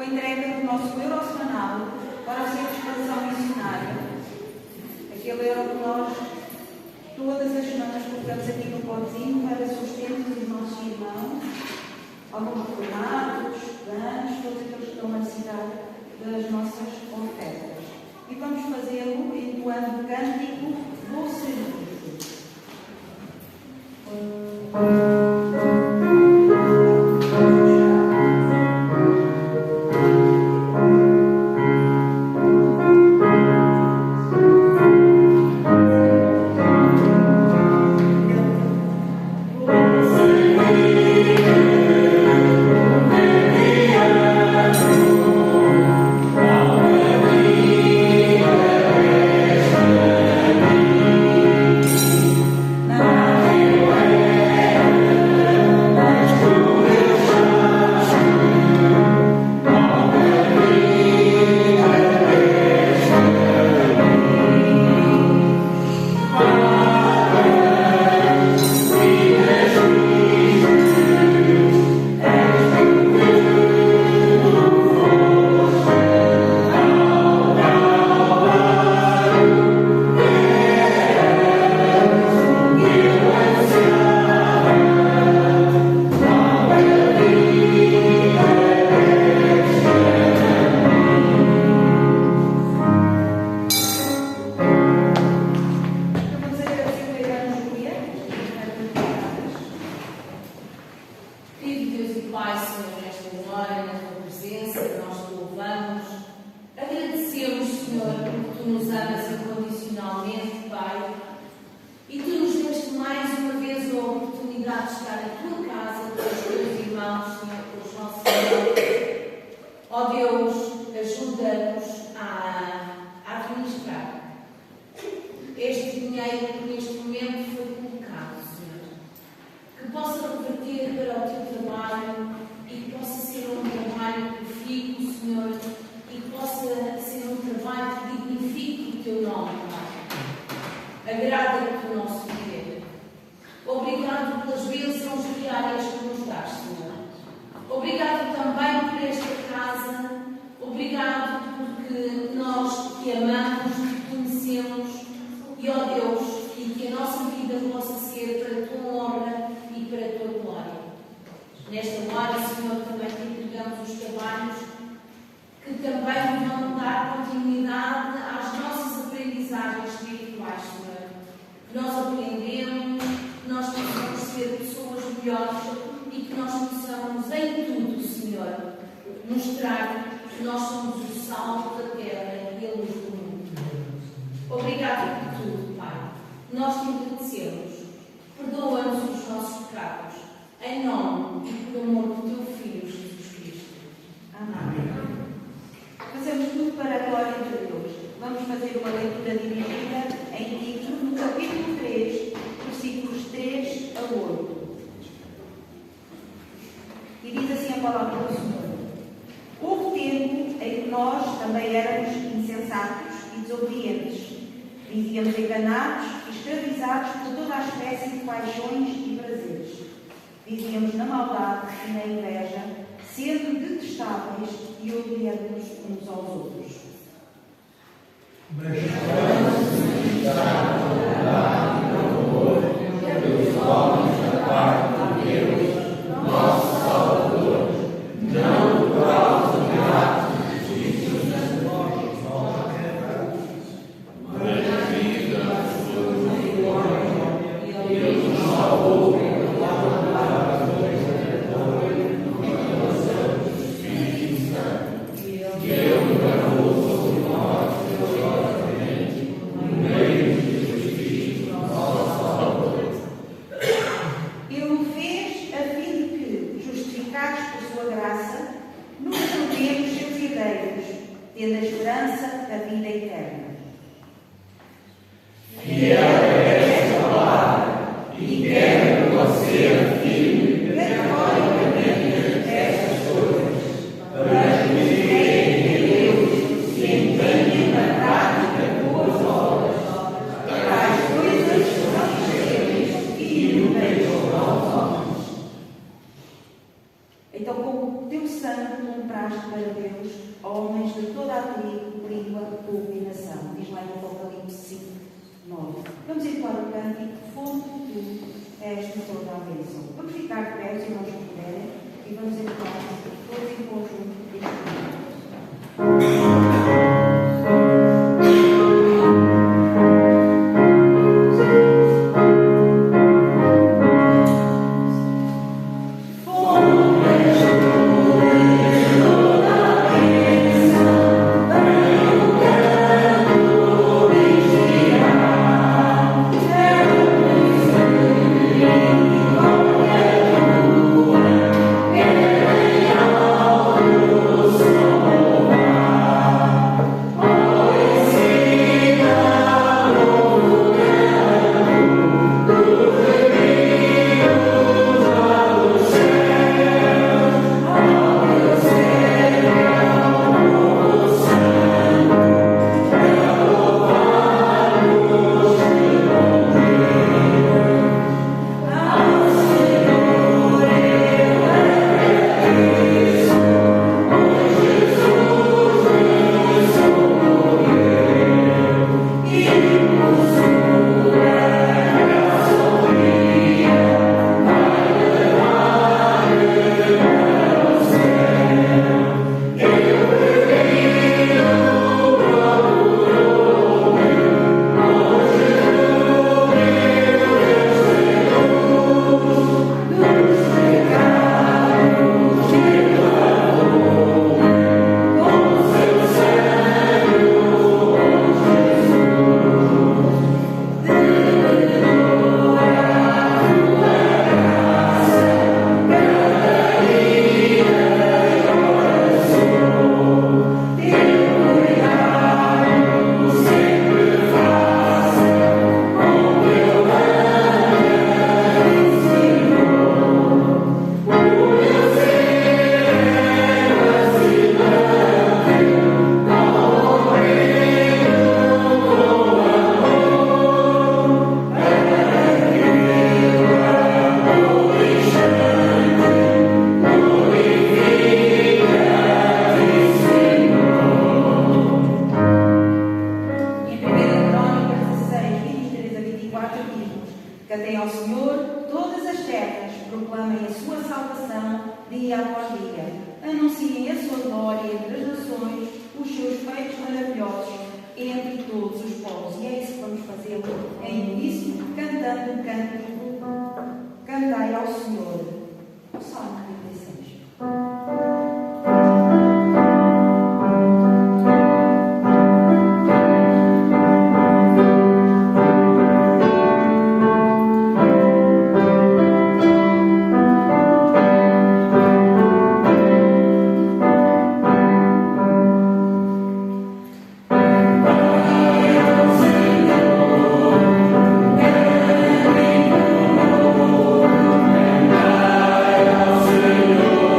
com a entrega do nosso euro semanal para o Centro de Expansão Missionária, aquele euro que nós todas as semanas colocamos aqui no potezinho para sustento dos nossos irmãos, alguns reformados, estudantes, todos aqueles que estão a necessitar das nossas ofertas. E vamos fazê-lo entoando o cântico do Serviço. Então, como o teu sangue compraste levantaste para Deus homens de toda a língua, povo e nação. Diz lá em Apocalipse 5, 9. Vamos entoar o cântico, fogo tu és de toda a bênção. Vamos ficar de pé, se não nos puderem, e vamos entoar todos em conjunto este cântico. Cantai ao Senhor. Salmo 36. Senhor.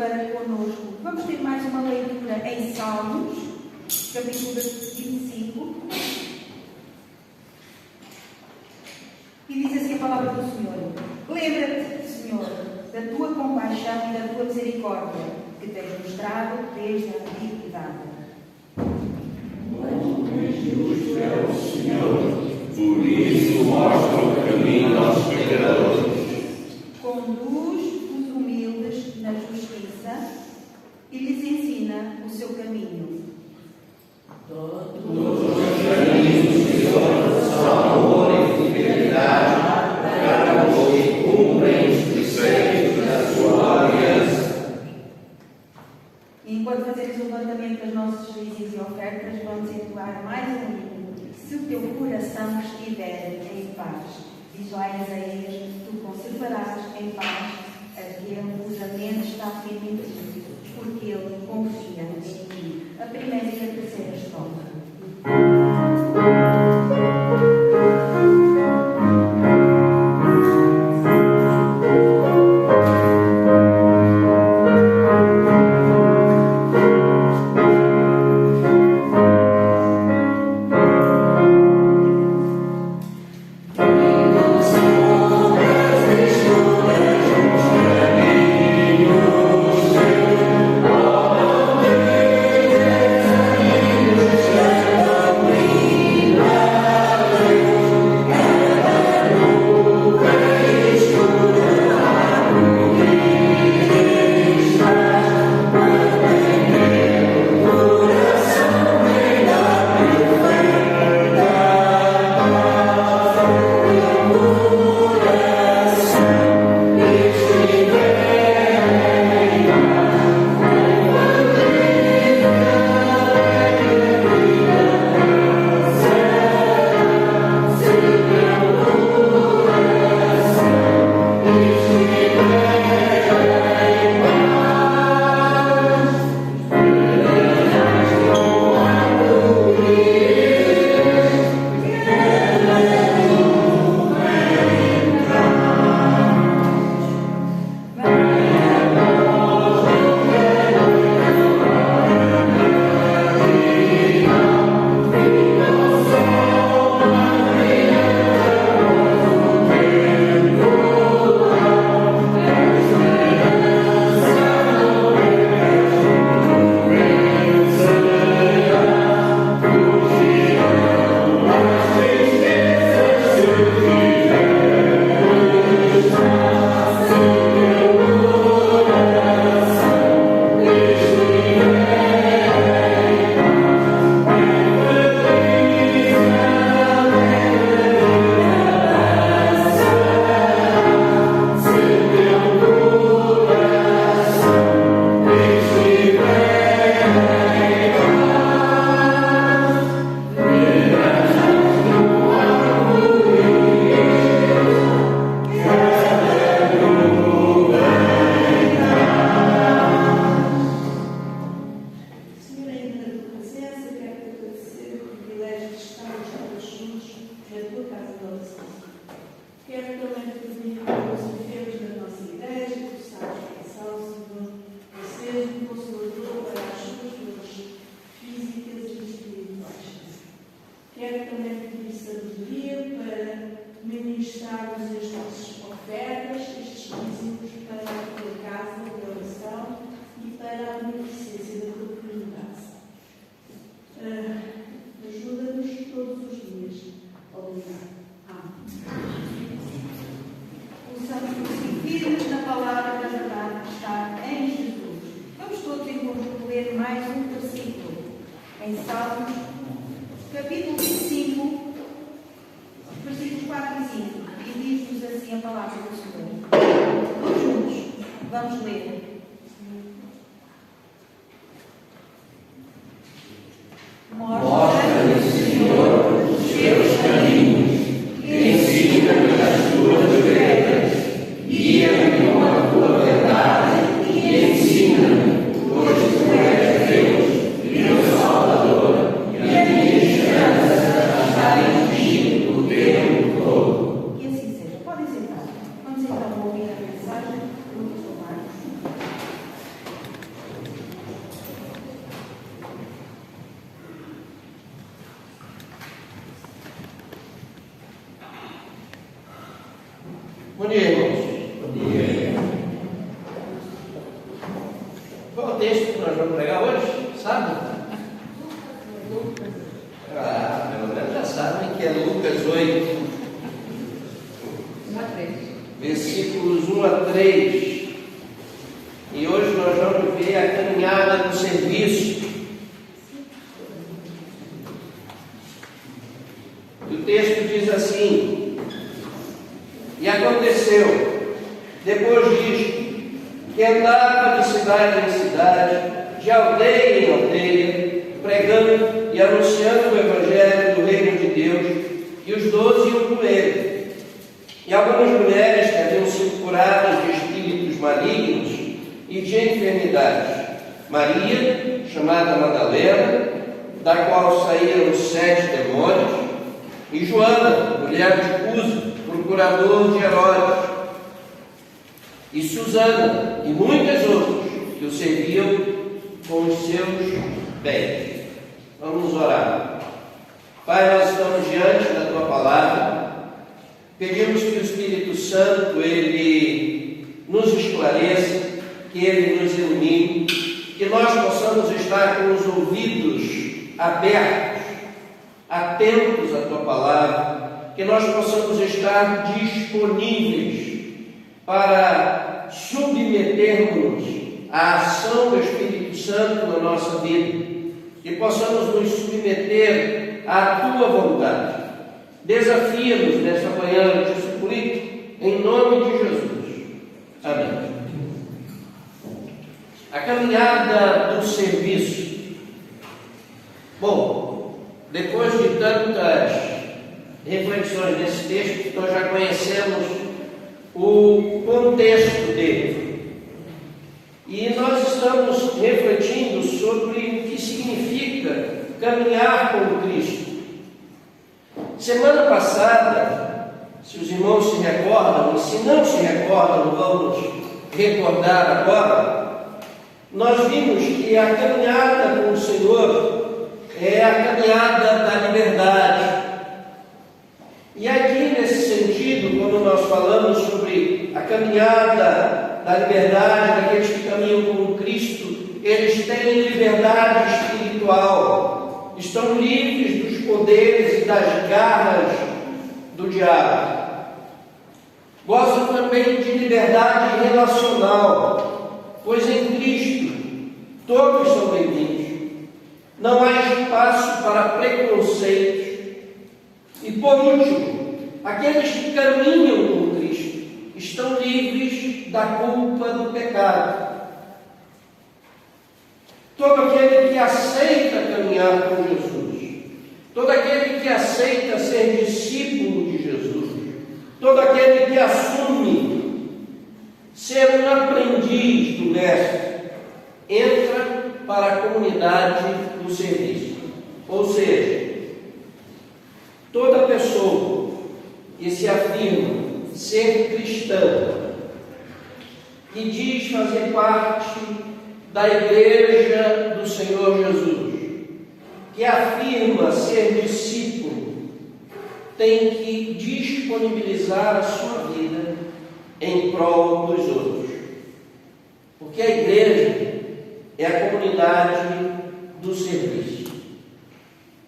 para conosco. Vamos ter mais uma leitura em Salmos, capítulo 25. E diz assim a palavra do Senhor: lembra-te, Senhor, da tua compaixão e da tua misericórdia, que tens mostrado desde a antiguidade. Justo é o Senhor, por isso mostra o caminho aos pecadores. Conduz os humildes na justiça e lhes ensina o seu caminho. Todos os caminhos do Senhor são amor e fidelidade para os que cumprem os preceitos da sua aliança. E enquanto fazemos o levantamento das nossas dízimos e ofertas, vamos entoar mais um hino. Se o teu coração estiver em paz, diz lá em Isaías, tu conservarás em paz aquele cuja mente está firme em ti, porque ele confia em ti. A primeira e a terceira estrofe. Em Salmos, capítulo 25, versículos 4 e 5, e diz-nos assim a palavra do Senhor. Todos juntos, vamos ler. Mostra-nos, Senhor, os teus caminhos, ensina-nos as tuas veredas, guia-me com a tua verdade e ensina-me, pois tu és Deus, meu Salvador, e a minha esperança está em ti o tempo todo. Que assim seja. Podem sentar. Vamos então ouvir a mensagem do Dr. Marcos. Bom dia, irmãos. Bom dia. Qual é o texto que nós vamos pregar hoje? Sabe? Pelo menos já sabem que é Lucas 8, 1 a 3. versículos 1 a 3. E hoje nós vamos ver a caminhada do serviço. O texto diz assim: e aconteceu, depois disto, que andava de cidade em cidade, de aldeia em aldeia, pregando e anunciando o Evangelho do Reino de Deus, e os 12 iam com ele. E algumas mulheres que haviam sido curadas de espíritos malignos e de enfermidades. Maria, chamada Madalena, da qual saíram 7 demônios, e Joana, mulher de Cusa, procurador de Herodes, e Susana, e muitas outras que o serviam com os seus bens. Vamos orar. Pai, nós estamos diante da Tua palavra, pedimos que o Espírito Santo, Ele nos esclareça, que Ele nos ilumine, que nós possamos estar com os ouvidos abertos, atentos à Tua palavra, que nós possamos estar disponíveis para submetermos à ação do Espírito Santo na nossa vida, que possamos nos submeter à Tua vontade. Desafia-nos nesta manhã, eu te suplico, em nome de Jesus. Amém. A caminhada do serviço. Bom, depois de tantas reflexões nesse texto, nós já conhecemos o contexto dele. E nós estamos refletindo sobre o que significa caminhar com Cristo. Semana passada, se os irmãos se recordam, e se não se recordam, vamos recordar agora, nós vimos que a caminhada com o Senhor é a caminhada da liberdade. E aqui, nesse sentido, quando nós falamos sobre a caminhada da liberdade, daqueles que caminham com Cristo, eles têm liberdade espiritual, estão livres dos poderes e das garras do diabo. Gozam também de liberdade relacional, pois em Cristo todos são bem-vindos. Não há espaço para preconceitos. E por último, aqueles que caminham com Cristo estão livres da culpa do pecado. Todo aquele que aceita caminhar com Jesus, todo aquele que aceita ser discípulo de Jesus, todo aquele que assume ser um aprendiz do Mestre, entra para a comunidade do serviço. Ou seja, toda pessoa que se afirma ser cristã e diz fazer parte da Igreja do Senhor Jesus, que afirma ser discípulo, tem que disponibilizar a sua vida em prol dos outros. Porque a igreja é a comunidade do serviço.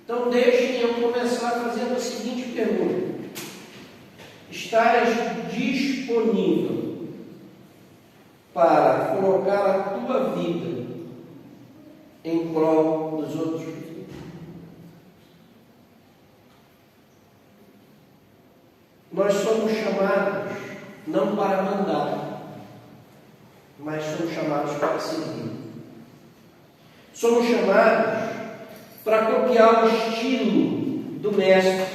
Então deixem eu começar fazendo a seguinte pergunta: estás disponível para colocar a tua vida em prol dos outros? Nós somos chamados não para mandar, mas somos chamados para servir. Somos chamados para copiar o estilo do Mestre.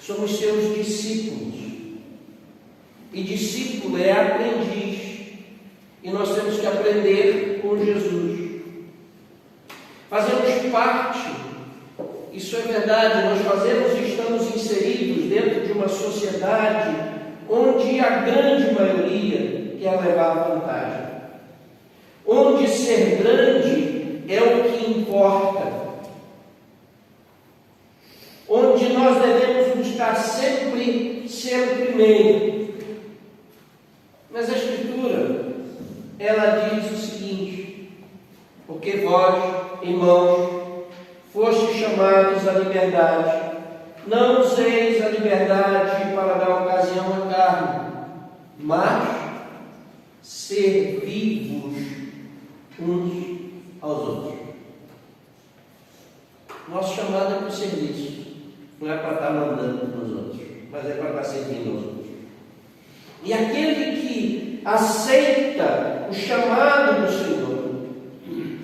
Somos seus discípulos. E discípulo é aprendiz. E nós temos que aprender com Jesus. Fazemos parte, isso é verdade, nós fazemos e estamos inseridos dentro de uma sociedade onde a grande maioria quer levar vantagem. Onde ser grande é o que importa. Onde nós devemos buscar sempre ser o primeiro. porque vós, irmãos, fostes chamados à liberdade. Não useis a liberdade para dar ocasião à carne, mas servi-vos uns aos outros. Nosso chamado é para o serviço, não é para estar mandando nos outros, mas é para estar servindo aos outros. E aquele que aceita o chamado do Senhor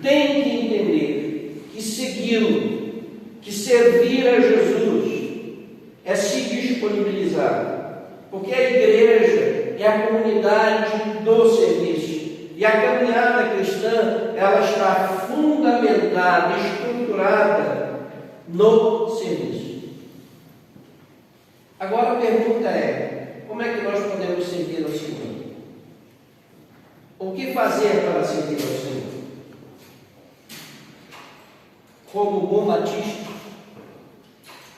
tem que entender que segui-lo, que servir a Jesus é se disponibilizar, porque a igreja é a comunidade do serviço, e a caminhada cristã ela está fundamentada, estruturada no serviço. Agora a pergunta é: como é que nós podemos servir ao Senhor? O que fazer para servir ao Senhor? Como bom batista,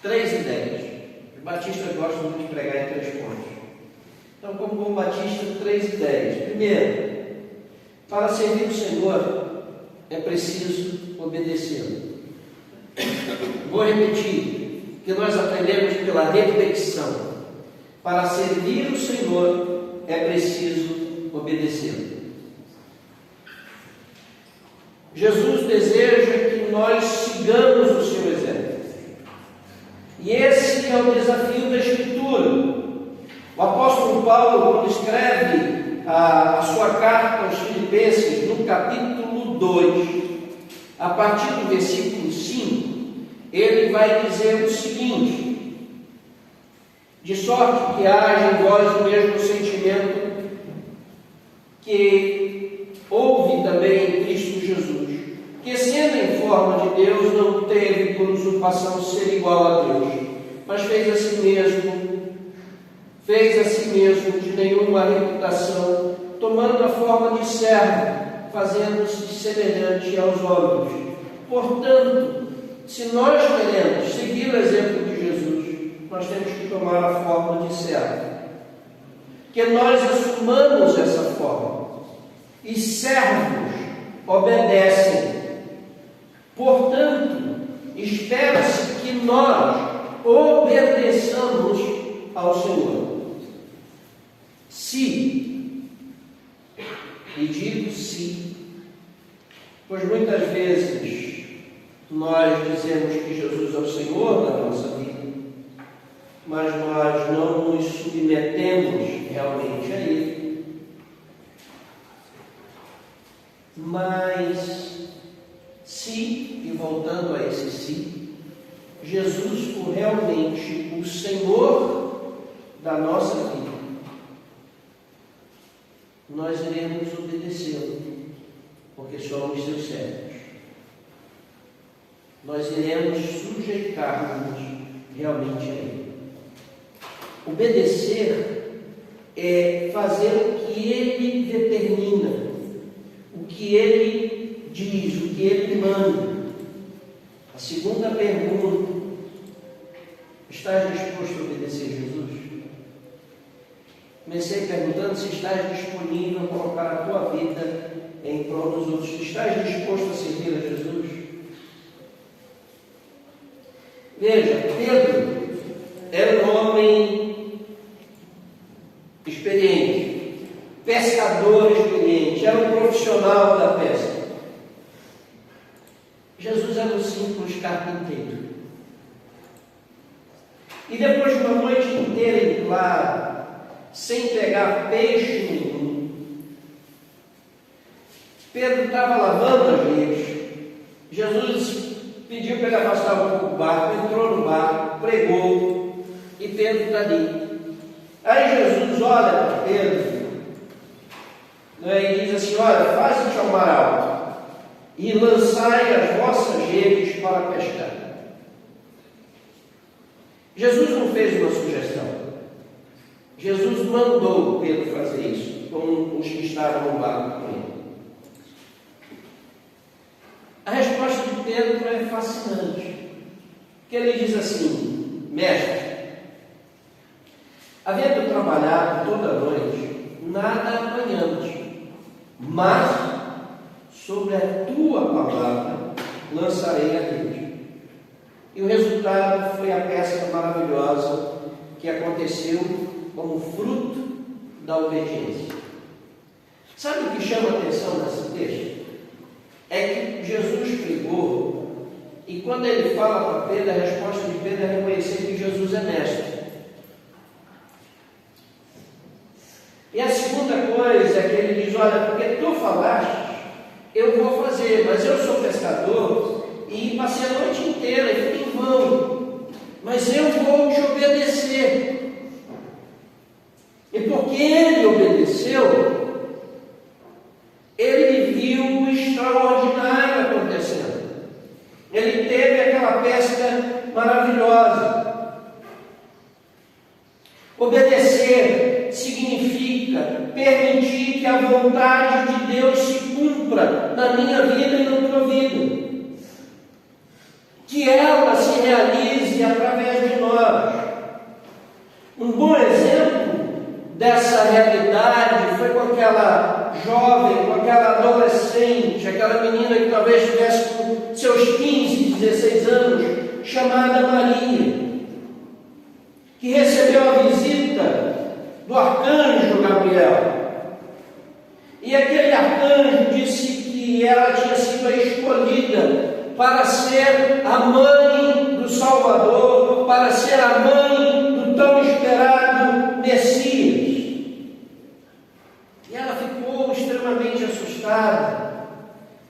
3 ideias. Os batistas gostam muito de pregar em 3 pontos. Então, como bom batista, 3 ideias. Primeiro, para servir o Senhor é preciso obedecê-lo. Vou repetir, que nós aprendemos pela repetição. Para servir o Senhor é preciso obedecê-lo. Jesus deseja que nós sigamos o seu exemplo. E esse é o desafio da Escritura. O apóstolo Paulo, quando escreve a sua carta aos Filipenses, no capítulo 2, a partir do versículo 5, ele vai dizer o seguinte: de sorte que haja em vós o mesmo sentimento que houve também em Cristo Jesus, que sendo em forma de Deus, não teve por usurpação ser igual a Deus, mas fez a si mesmo de nenhuma reputação, tomando a forma de servo, fazendo-se semelhante aos homens. Portanto, se nós queremos seguir o exemplo de Jesus, nós temos que tomar a forma de servo, que nós assumamos essa forma, e servos obedecem. Portanto, espera-se que nós obedeçamos ao Senhor. Se, e digo se, pois muitas vezes nós dizemos que Jesus é o Senhor da nossa vida, mas nós não nos submetemos realmente a Ele. Mas se, e voltando a esse se, Jesus for realmente o Senhor da nossa vida, nós iremos obedecê-lo, porque somos seus servos. Nós iremos sujeitar-nos realmente a Ele. Obedecer é fazer o que Ele determina, o que Ele diz, o que Ele manda. A segunda pergunta: estás disposto a obedecer Jesus? Comecei perguntando se estás disponível a colocar a tua vida em prol dos outros. Estás disposto a servir a Jesus? Veja, Pedro era um homem experiente, pescador experiente, era um profissional da pesca. Jesus era um simples carpinteiro. E depois de uma noite inteira em claro, sem pegar peixe nenhum, Pedro estava lavando as redes. Jesus pediu para ele afastar um pouco o barco, entrou no barco, pregou, e Pedro está ali. Aí Jesus olha para Pedro, né, e diz assim: olha, faze-te ao mar alto e lançai as vossas redes para pescar. Jesus não fez uma sugestão. Jesus mandou Pedro fazer isso com os que estavam no barco com ele. A resposta de Pedro é fascinante, porque ele diz assim: mestre, havendo trabalhado toda a noite, nada apanhamos, mas sobre a a tua palavra lançarei a rede. E o resultado foi a pesca maravilhosa que aconteceu como fruto da obediência. Sabe o que chama a atenção nesse texto? É que Jesus pregou, e quando ele fala para Pedro, a resposta de Pedro é reconhecer que Jesus é mestre. E a segunda coisa é que ele diz: olha, porque tu falaste, eu vou fazer, mas eu sou pescador e passei a noite inteira e fui em vão, mas eu vou te obedecer. E porque ele obedeceu, ele viu o extraordinário acontecendo. Ele teve aquela pesca maravilhosa. Obedecer significa permitir que a vontade de Deus se cumpra na minha vida e na tua vida. Que ela se realize através de nós. Um bom exemplo dessa realidade foi com aquela jovem, com aquela adolescente, aquela menina que talvez estivesse com seus 15, 16 anos, chamada Maria, que recebeu a visita do arcanjo Gabriel. E aquele arcanjo disse que ela tinha sido escolhida para ser a mãe do Salvador, para ser a mãe do tão esperado Messias. E ela ficou extremamente assustada.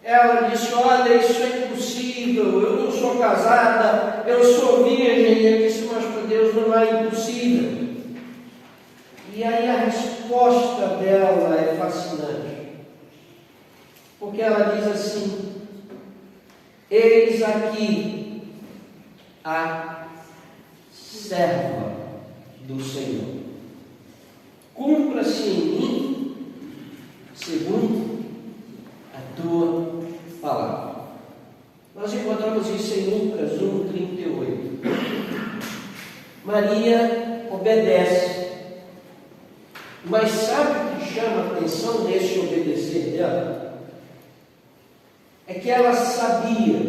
Ela disse: olha, isso é impossível, eu não sou casada, eu sou virgem. E ele disse: mas para Deus não há impossível. E aí a resposta dela é fascinante, porque ela diz assim: eis aqui a serva do Senhor, cumpra-se em mim segundo a tua palavra. Nós encontramos isso em Lucas 1:38. Maria obedece, mas sabe o que chama a atenção nesse obedecer dela? É que ela sabia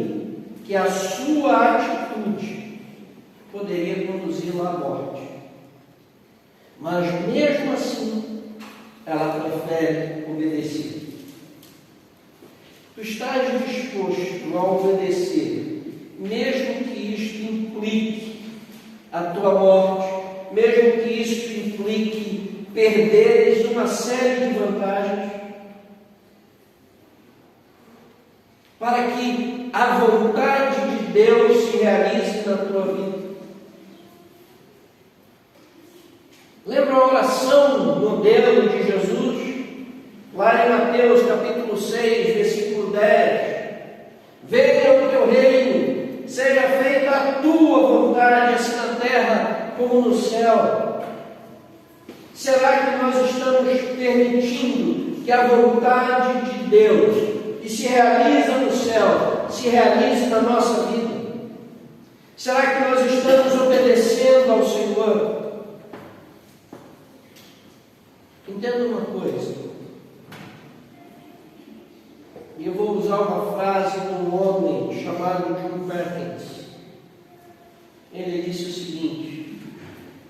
que a sua atitude poderia conduzi-la à morte. Mas mesmo assim, ela prefere obedecer. Tu estás disposto a obedecer, mesmo que isto implique a tua morte, mesmo que isto implique perderes uma série de vantagens, para que a vontade de Deus se realize na tua vida? Lembra a oração modelo de Jesus? Lá em Mateus capítulo 6, versículo 10. Venha o teu reino, seja feita a tua vontade, assim na terra como no céu. Será que nós estamos permitindo que a vontade de Deus, que se realiza no céu, se realize na nossa vida? Será que nós estamos obedecendo ao Senhor? Entenda uma coisa, e eu vou usar uma frase de um homem chamado John Perkins. Ele disse o seguinte: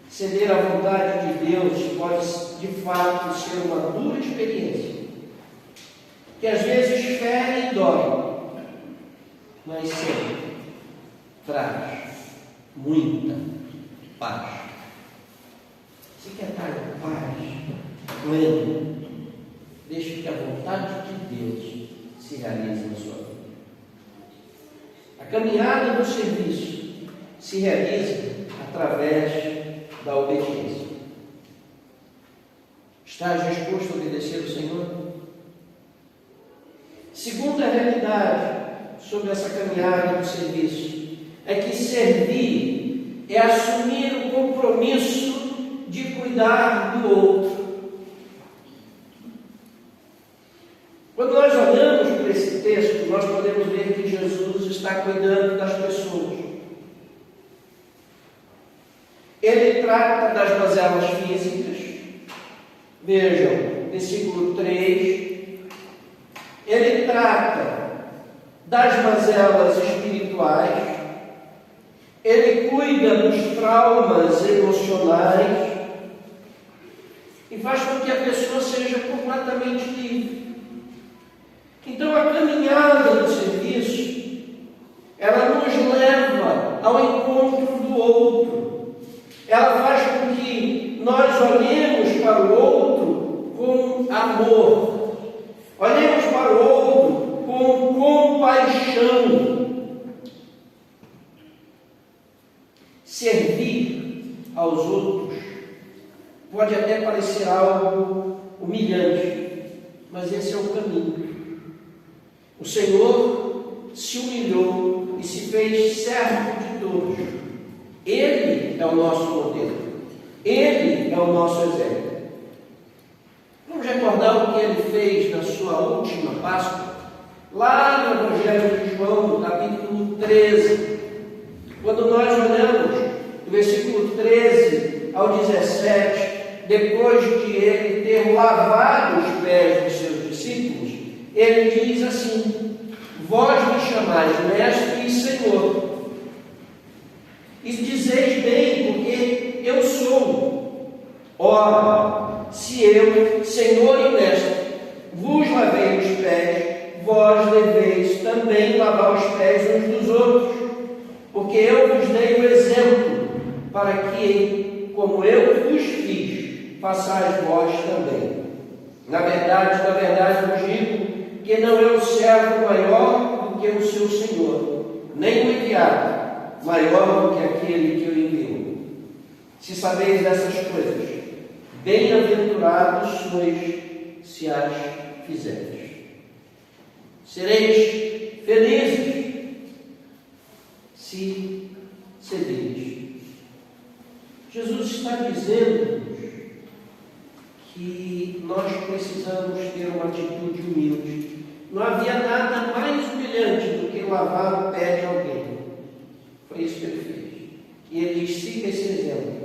ceder à vontade de Deus pode de fato ser uma dura experiência, que às vezes fere e dói, mas sempre traz muita paz. Você quer estar em paz pleno? Deixe que a vontade de Deus se realize na sua vida. A caminhada do serviço se realiza através da obediência. Estás disposto a obedecer ao Senhor? Segunda realidade sobre essa caminhada do serviço é que servir é assumir o compromisso de cuidar do outro. Quando nós olhamos para esse texto, nós podemos ver que Jesus está cuidando das pessoas. Ele trata das mazelas físicas. Vejam, versículo 3. Ele trata das mazelas espirituais, Ele cuida dos traumas emocionais e faz com que a pessoa seja completamente livre. Então, a caminhada do serviço, ela nos leva ao encontro do outro. Ela faz com que nós olhemos para o outro com amor, olhemos para o outro com compaixão. Servir aos outros pode até parecer algo humilhante, mas esse é o caminho. O Senhor se humilhou e se fez servo de todos. Ele é o nosso modelo. Ele é o nosso exemplo. Vamos recordar o que Ele fez na sua última Páscoa? Lá no Evangelho de João, no capítulo 13. Quando nós olhamos do versículo 13 ao 17, depois de Ele ter lavado os pés dos seus discípulos, Ele diz assim: vós me chamais mestre e Senhor, e dizeis bem, porque eu sou. Ora, se eu, Senhor e mestre, vos lavei os pés, vós deveis também lavar os pés uns dos outros, porque eu vos dei o exemplo, para que, como eu vos fiz, façais vós também. Na verdade vos digo que não é o servo maior do que o seu Senhor, nem o enviado maior do que aquele que o enviou. Se sabeis dessas coisas, bem-aventurados sois se as fizerdes. Sereis felizes se cederdes. Jesus está dizendo que nós precisamos ter uma atitude humilde. Não havia nada mais humilhante do que lavar o pé de alguém. Foi isso que Ele fez. E Ele diz: siga esse exemplo.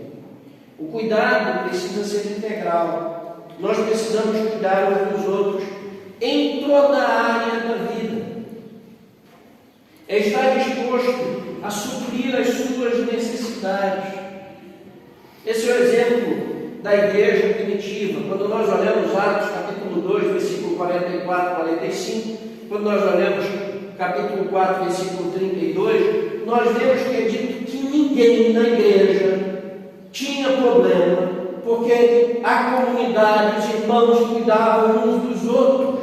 O cuidado precisa ser integral. Nós precisamos cuidar uns dos outros em toda a área da vida. Ele está disposto a suprir as suas necessidades. Esse é o exemplo da igreja primitiva. Quando nós olhamos Atos capítulo 2, versículo 44, 45, quando nós olhamos capítulo 4, versículo 32, nós vemos que é dito que ninguém na igreja tinha problema, porque a comunidade, os irmãos cuidavam uns dos outros.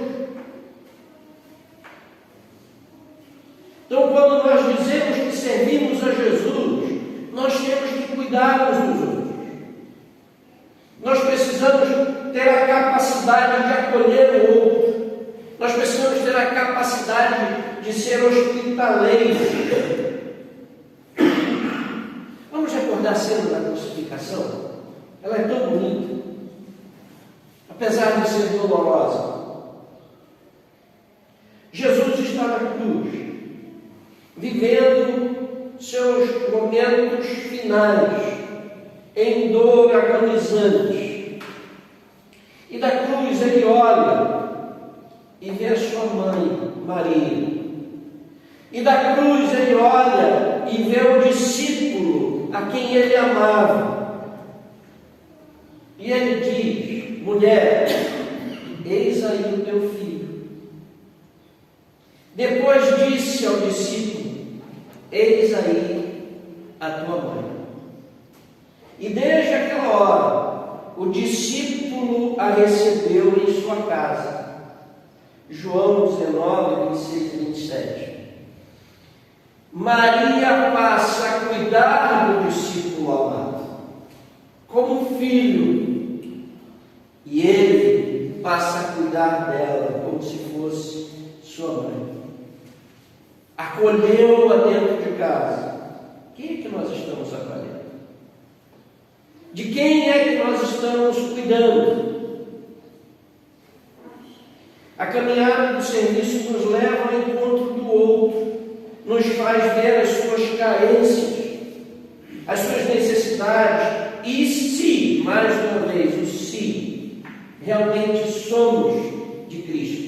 Então, quando nós dizemos que servimos a Jesus, nós temos que cuidar uns dos outros. Nós precisamos ter a capacidade de acolher o outro. Nós precisamos ter a capacidade de ser hospitaleiros. Vamos recordar a cena da crucificação? Ela é tão bonita, apesar de ser dolorosa. Jesus está na cruz, vivendo seus momentos finais, em dor agonizante. E da cruz Ele olha e vê a sua mãe, Maria. E da cruz Ele olha e vê o discípulo a quem Ele amava. E Ele diz: mulher, eis aí o teu filho. Depois disse ao discípulo: eis aí a tua mãe. E desde aquela hora, o discípulo a recebeu em sua casa. João 19, 26 e 27. Maria passa a cuidar do discípulo amado, como um filho, e ele passa a cuidar dela, como se fosse sua mãe. Acolheu-a dentro de casa. Quem é que nós estamos acolhendo? De quem é que nós estamos cuidando? A caminhada do serviço nos leva ao encontro do outro, nos faz ver as suas carências, as suas necessidades, e se, mais uma vez, o se, realmente somos de Cristo.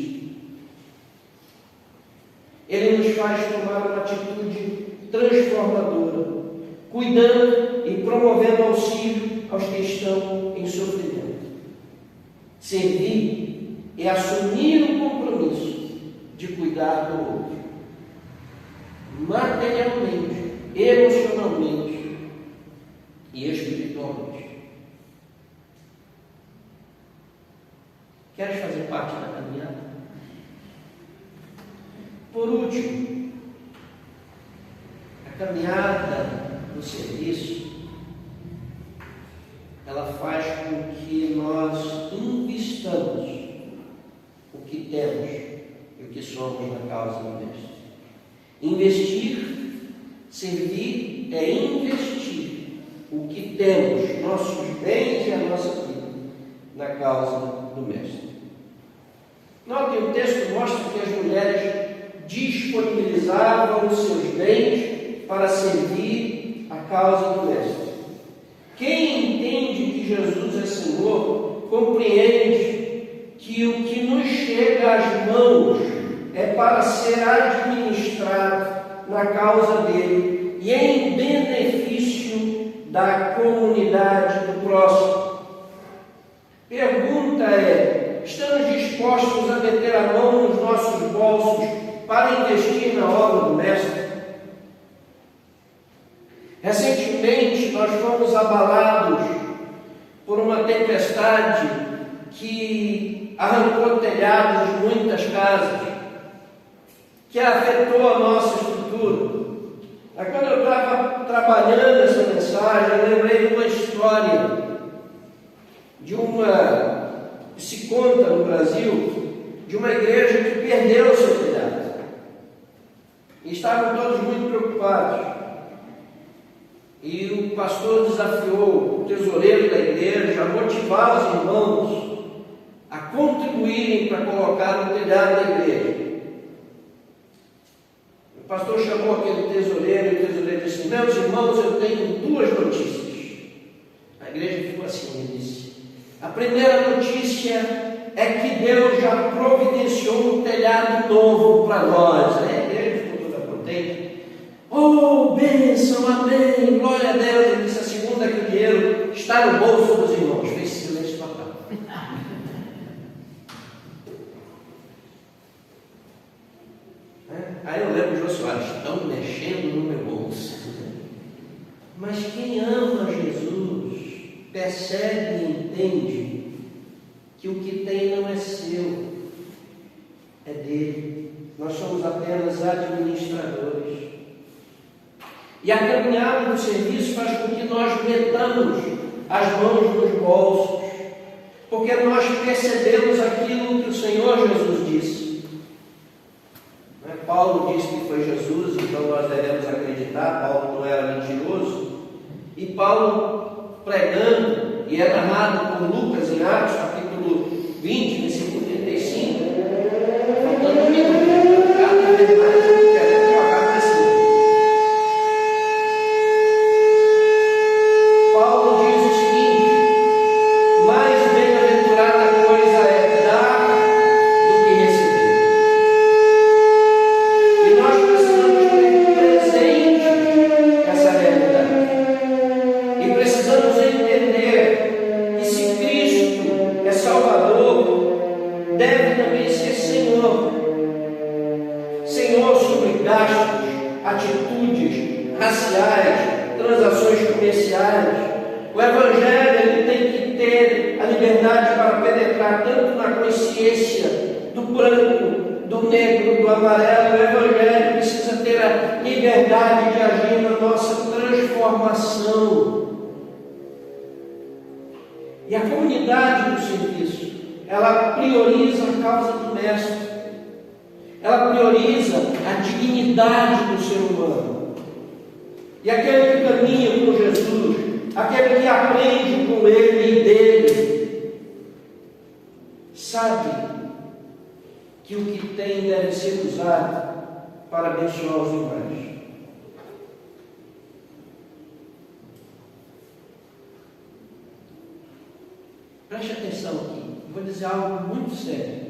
Ele nos faz tomar uma atitude transformadora, cuidando e promovendo auxílio aos que estão em sofrimento. Servir é assumir o compromisso de cuidar do outro, materialmente, emocionalmente e espiritualmente. Queres fazer parte da caminhada? Por último, a caminhada do serviço, ela faz com que nós investamos o que temos e o que somos na causa do Mestre. Investir, servir, é investir o que temos, nossos bens e a nossa vida, na causa do Mestre. Notem, o texto mostra que as mulheres disponibilizavam os seus bens para servir a causa do Mestre. Quem entende que Jesus é Senhor, compreende que o que nos chega às mãos é para ser administrado na causa dele e em benefício da comunidade do próximo. Pergunta é: estamos dispostos a meter a mão nos nossos bolsos para investir na obra do Mestre? Recentemente nós fomos abalados por uma tempestade que arrancou telhados de muitas casas, que afetou a nossa estrutura. Quando eu estava trabalhando essa mensagem, eu lembrei de uma história que se conta no Brasil, de uma igreja que perdeu o seu telhado. E estavam todos muito preocupados. E o pastor desafiou o tesoureiro da igreja a motivar os irmãos a contribuírem para colocar no telhado da igreja. O pastor chamou aquele tesoureiro e o tesoureiro disse: meus irmãos, eu tenho duas notícias. A igreja ficou assim, ele disse: a primeira notícia é que Deus já providenciou um telhado novo para nós. A igreja ficou toda contente. Oh, bênção, amém, glória a Deus. Ele disse: a segunda é que o dinheiro está no bolso dos irmãos. Fez silêncio total. Aí eu lembro de Josué: estão mexendo no meu bolso. Mas quem ama Jesus percebe e entende que o que tem não é seu, é dele. Nós somos apenas administradores. E a caminhada do serviço faz com que nós metamos as mãos nos bolsos, porque nós percebemos aquilo que o Senhor Jesus disse. Paulo disse que foi Jesus, então nós devemos acreditar. Paulo não era mentiroso. E Paulo, pregando, e é narrado por Lucas em Atos, capítulo 20, versículo 35, faltando um minuto, cada vez mais eu quero jogar para cima. Paulo diz o seguinte: mais bem-aventurada coisa é dar do que receber. E nós precisamos ter presente essa realidade. E precisamos entender que se Cristo é Salvador, deve também ser Senhor. Senhor sobre gastos, atitudes raciais, transações comerciais. O Evangelho ele tem que ter a liberdade para penetrar tanto na consciência do branco, do negro, do amarelo. O Evangelho precisa ter a liberdade de agir na nossa transformação. E a comunidade do serviço, ela prioriza a causa do Mestre. Ela prioriza a dignidade do ser humano. E aquele que caminha com Jesus, aquele que aprende com Ele e dele, sabe que o que tem deve ser usado para abençoar os demais. Preste atenção aqui, vou dizer algo muito sério.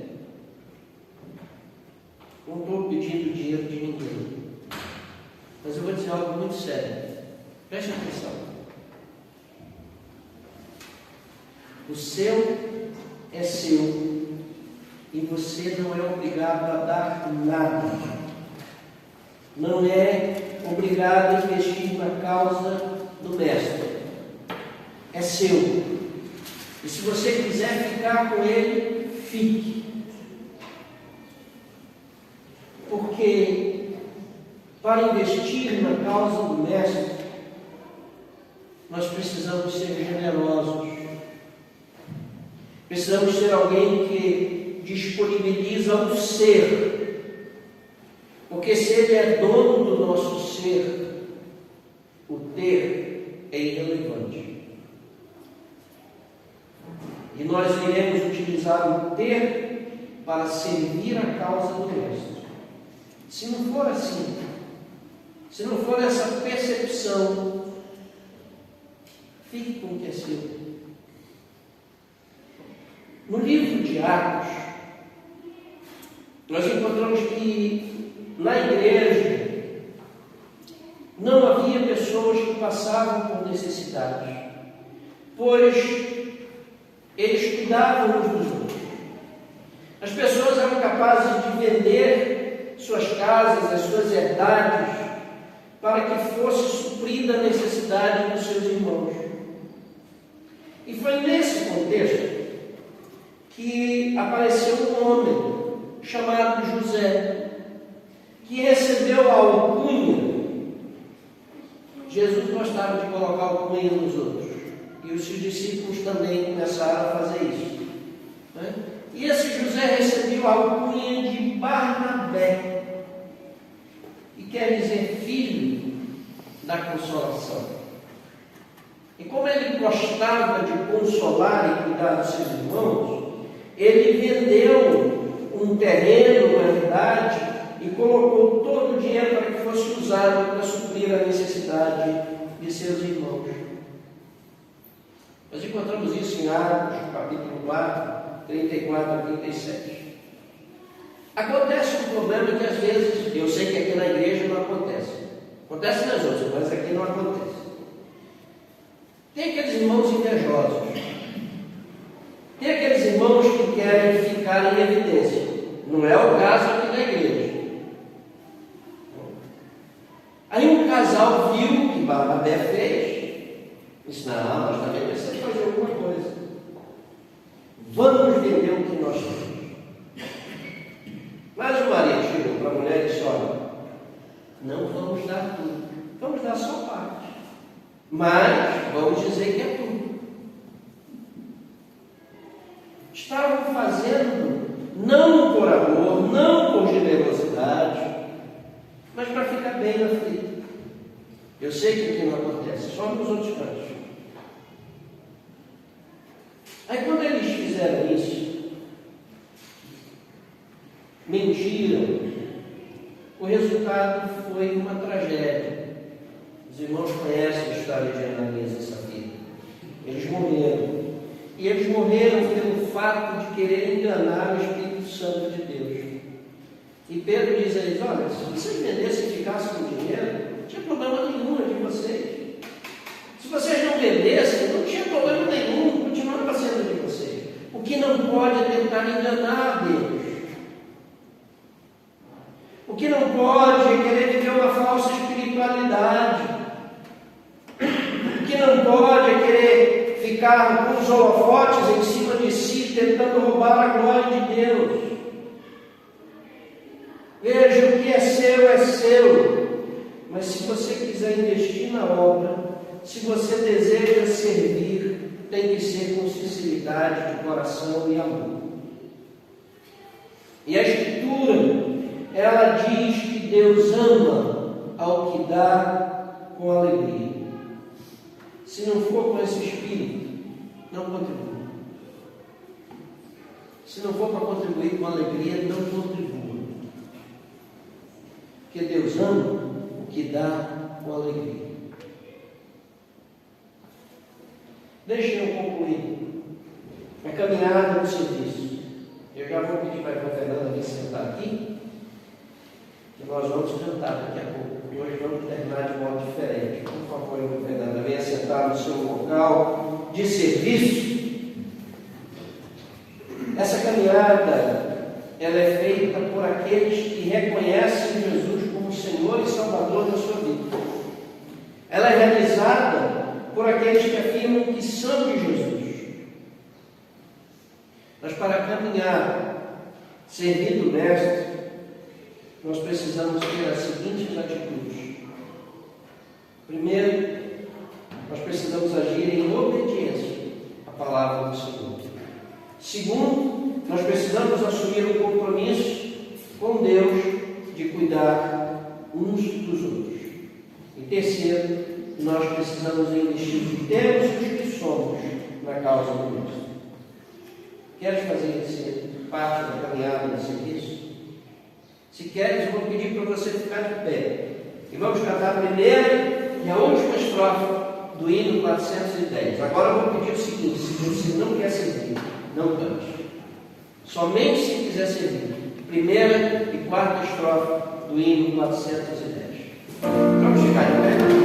Não estou pedindo dinheiro de ninguém. Mas eu vou dizer algo muito sério. Preste atenção. O seu é seu e você não é obrigado a dar nada. Não é obrigado a investir na causa do mestre. É seu. E se você quiser ficar com ele, fique. Porque para investir na causa do mestre, nós precisamos ser generosos. Precisamos ser alguém que disponibiliza o ser. Porque se ele é dono do nosso ser, o ter é irrelevante. E nós iremos utilizar o ter para servir a causa do mestre. Se não for assim, se não for essa percepção, fique com o que é seu. No livro de Atos, nós encontramos que na igreja não havia pessoas que passavam por necessidade, pois eles cuidavam uns dos outros. As pessoas eram capazes de vender suas casas, as suas herdades, para que fosse suprida a necessidade dos seus irmãos. E foi nesse contexto que apareceu um homem chamado José, que recebeu a alcunha. Jesus gostava de colocar alcunha nos outros, e os seus discípulos também começaram a fazer isso, né? E esse José recebeu a alcunha de Barnabé, e quer dizer filho da consolação. E como ele gostava de consolar e cuidar dos seus irmãos, ele vendeu um terreno, uma herdade, e colocou todo o dinheiro para que fosse usado para suprir a necessidade de seus irmãos. Nós encontramos isso em Atos, capítulo 4, 34 a 37. Acontece um problema que às vezes, eu sei que aqui na igreja não acontece. Acontece nas outras, mas aqui não acontece. Tem aqueles irmãos invejosos. Tem aqueles irmãos que querem ficar em evidência. Não é o caso aqui da igreja. Aí um casal viu o que Barnabé fez. Disse, não, nós também precisamos fazer alguma coisa. Vamos vender o que nós temos. Mas o marido chegou para a mulher e disse, olha, não vamos dar tudo. Vamos dar só parte. Mas vamos dizer que é tudo. Estavam fazendo não por amor, não por generosidade, mas para ficar bem na frente. Eu sei que aqui não acontece, só nos outros cantos. Aí quando eles fizeram isso, mentiram, o resultado foi uma tragédia. Os irmãos conhecem a história de Ananias e Safira. Eles morreram. E eles morreram pelo fato de querer enganar o Espírito Santo de Deus. E Pedro diz a eles, olha, se vocês vendessem e ficassem com dinheiro, não tinha problema nenhum de vocês. Se vocês não vendessem, não tinha problema nenhum, continuava sendo de vocês. O que não pode é tentar enganar Deus. O que não pode é querer viver uma falsa espiritualidade. O que não pode é querer ficar com os holofotes em cima de si, tentando roubar a glória de Deus. Veja, o que é seu, mas se você quiser investir na obra, se você deseja servir, tem que ser com sinceridade de coração e amor. E a Escritura, ela diz que Deus ama ao que dá com alegria. Se não for com esse espírito, não contribua. Se não for para contribuir com alegria, não contribua. Porque Deus ama o que dá com alegria. Deixe eu concluir a caminhada do serviço. Eu já vou pedir para a irmã Fernanda vir sentar aqui. nós vamos cantar daqui a pouco. Hoje vamos terminar de modo diferente. Por favor, irmã Fernanda, venha sentar no seu local de serviço. Essa caminhada, ela é feita por aqueles que reconhecem Jesus como Senhor e Salvador da sua vida. Ela é realizada por aqueles que afirmam que são de Jesus. Mas para caminhar, servindo o Mestre, nós precisamos ter as seguintes atitudes. Primeiro, nós precisamos agir em obediência à palavra do Senhor. Segundo, nós precisamos assumir o compromisso com Deus de cuidar uns dos outros. E terceiro, nós precisamos investir o que temos e o que somos na causa do Mestre. Queres fazer parte da caminhada do serviço? Se queres, eu vou pedir para você ficar de pé. E vamos cantar a primeira e a última estrofe do hino 410. Agora eu vou pedir o seguinte: se você não quer servir, não cante. Somente se quiser servir. Primeira e quarta estrofe do hino 410. Vamos ficar de pé.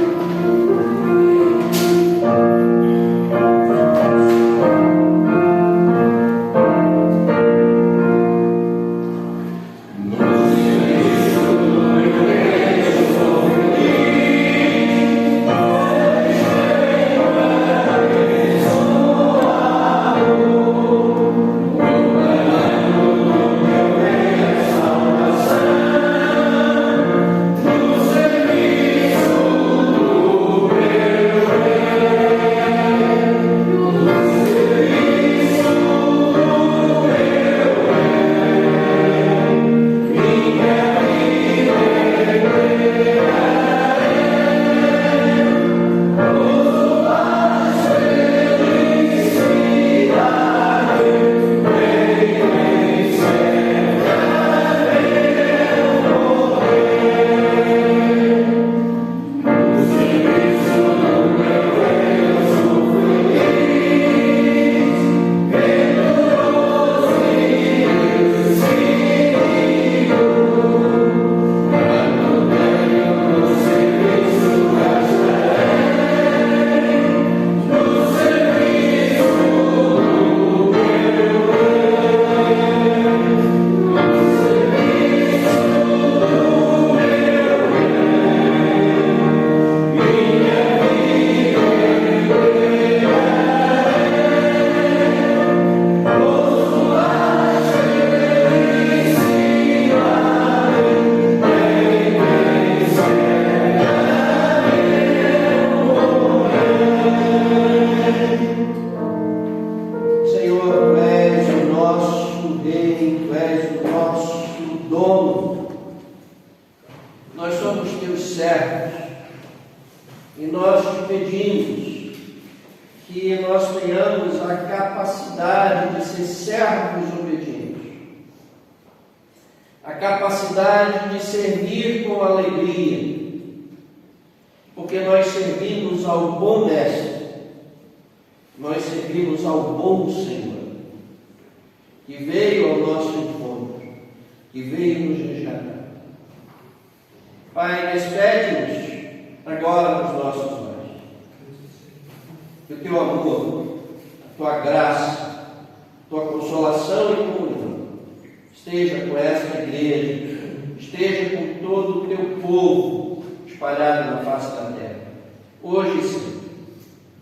Hoje sim.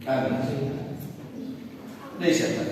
Amém. Deixa eu